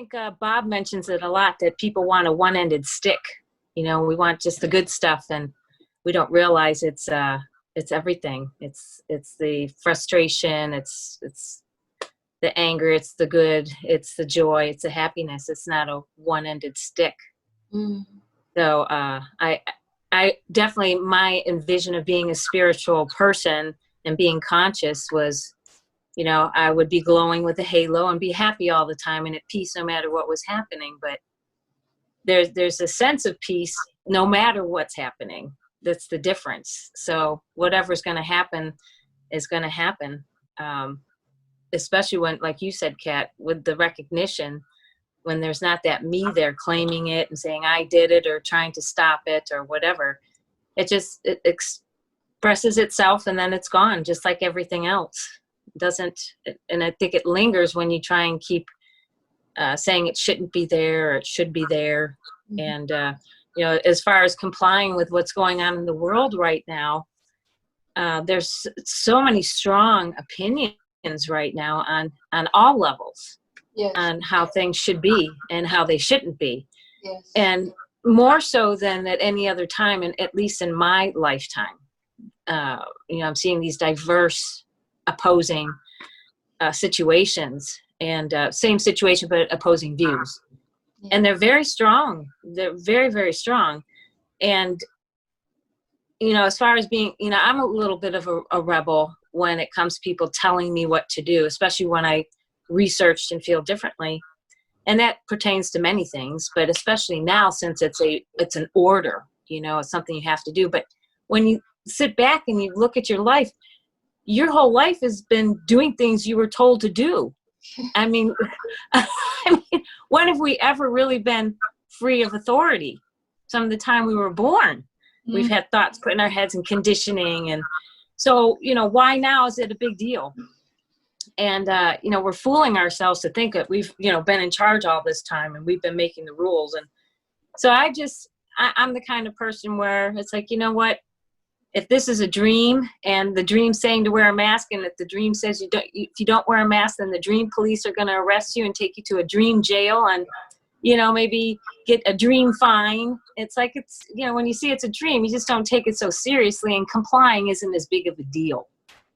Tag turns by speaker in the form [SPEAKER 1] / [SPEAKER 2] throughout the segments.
[SPEAKER 1] think Bob mentions it a lot, that people want a one-ended stick. You know, we want just the good stuff, and we don't realize it's everything. It's the frustration, it's the anger, it's the good, it's the joy, it's the happiness. It's not a one-ended stick.
[SPEAKER 2] Mm.
[SPEAKER 1] So I definitely, my envision of being a spiritual person and being conscious was, you know, I would be glowing with a halo and be happy all the time and at peace no matter what was happening. But there's a sense of peace no matter what's happening. That's the difference. So whatever's going to happen is going to happen. Especially when, like you said, Kat, with the recognition, when there's not that me there claiming it and saying I did it or trying to stop it or whatever, it expresses itself and then it's gone, just like everything else. It doesn't, and I think it lingers when you try and keep saying it shouldn't be there or it should be there. Mm-hmm. And you know, as far as complying with what's going on in the world right now, there's so many strong opinions right now on all levels. Yes. On how things should be and how they shouldn't be. Yes. And more so than at any other time, and at least in my lifetime. You know, I'm seeing these diverse opposing situations, and same situation but opposing views. Yeah. And they're very strong. They're very, very strong. And, you know, as far as being, you know, I'm a little bit of a rebel when it comes to people telling me what to do, especially when I researched and feel differently. And that pertains to many things, but especially now, since it's an order, you know, it's something you have to do. But when you sit back and you look at your life, your whole life has been doing things you were told to do. I mean, when have we ever really been free of authority? Some of the time we were born, we've had thoughts put in our heads and conditioning. And so, you know, why now is it a big deal? And, you know, we're fooling ourselves to think that we've, you know, been in charge all this time and we've been making the rules. And so I'm the kind of person where it's like, you know what, if this is a dream and the dream's saying to wear a mask, and if the dream says if you don't wear a mask, then the dream police are going to arrest you and take you to a dream jail and, you know, maybe get a dream fine. It's like, it's, you know, when you see it's a dream, you just don't take it so seriously, and complying isn't as big of a deal.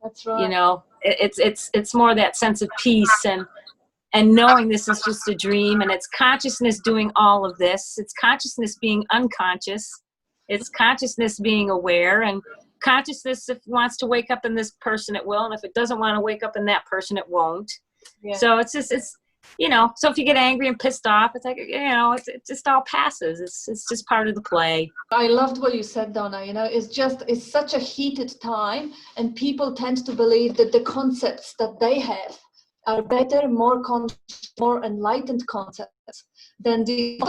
[SPEAKER 2] That's right.
[SPEAKER 1] You know, it's more that sense of peace and knowing this is just a dream, and it's consciousness doing all of this. It's consciousness being unconscious. It's consciousness being aware, and consciousness, if it wants to wake up in this person, it will. And if it doesn't want to wake up in that person, it won't. Yeah. So it's you know, so if you get angry and pissed off, it's like, you know, it just all passes. It's just part of the play.
[SPEAKER 2] I loved what you said, Donna. You know, it's such a heated time, and people tend to believe that the concepts that they have are better, more conscious, more enlightened concepts than the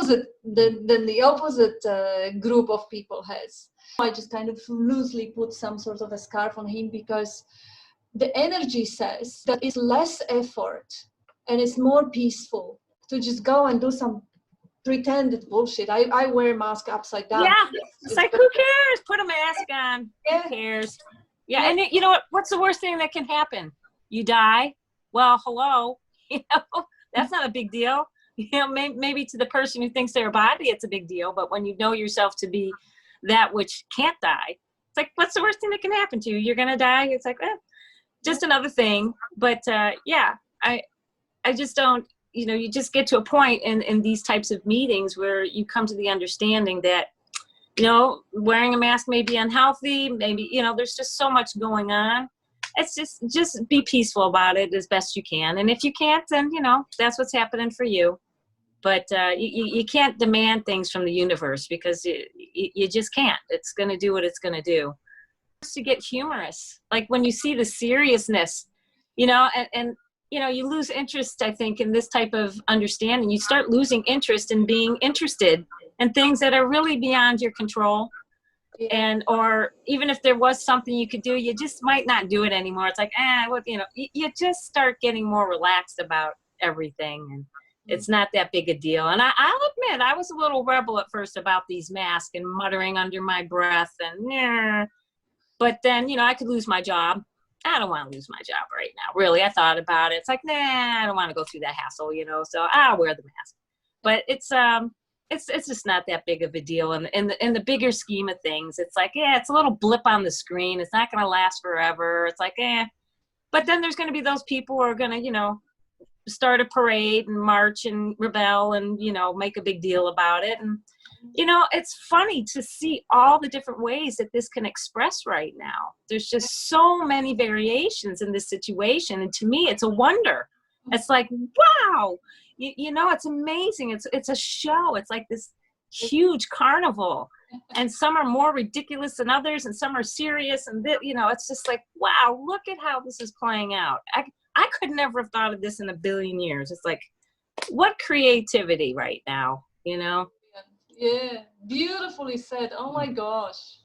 [SPEAKER 2] opposite group of people has. I just kind of loosely put some sort of a scarf on him, because the energy says that it's less effort and it's more peaceful to just go and do some pretended bullshit. I wear a mask upside down.
[SPEAKER 1] Yeah, it's like, who cares? Put a mask on. Yeah. Who cares? Yeah, and you know what? What's the worst thing that can happen? You die. Well, hello. You know, that's not a big deal. You know, maybe to the person who thinks they're a body, it's a big deal. But when you know yourself to be that which can't die, it's like, what's the worst thing that can happen to you? You're gonna die. It's like, just another thing. But yeah, I just don't. You know, you just get to a point in these types of meetings where you come to the understanding that, you know, wearing a mask may be unhealthy. Maybe, you know, there's just so much going on. It's just be peaceful about it as best you can. And if you can't, then, you know, that's what's happening for you. But you can't demand things from the universe, because you just can't. It's going to do what it's going to do. To get humorous, like when you see the seriousness, you know, and you know, you lose interest, I think, in this type of understanding. You start losing interest in being interested in things that are really beyond your control. And, or even if there was something you could do, you just might not do it anymore. It's like, well, you know, you just start getting more relaxed about everything, and it's not that big a deal. And I'll admit, I was a little rebel at first about these masks and muttering under my breath and, but then, you know, I could lose my job. I don't want to lose my job right now. Really, I thought about it. It's like, nah, I don't want to go through that hassle, you know. So I'll wear the mask. But it's just not that big of a deal. And in the bigger scheme of things, it's like, yeah, it's a little blip on the screen. It's not going to last forever. It's like, But then there's going to be those people who are going to, you know, start a parade and march and rebel and, you know, make a big deal about it. And, you know, it's funny to see all the different ways that this can express right now. There's just so many variations in this situation. And to me, it's a wonder. It's like, wow, you know, it's amazing. It's a show. It's like this huge carnival. And some are more ridiculous than others, and some are serious. And, you know, it's just like, wow, look at how this is playing out. I could never have thought of this in a billion years. It's like, what creativity right now, you know?
[SPEAKER 2] Yeah, beautifully said. Oh my gosh.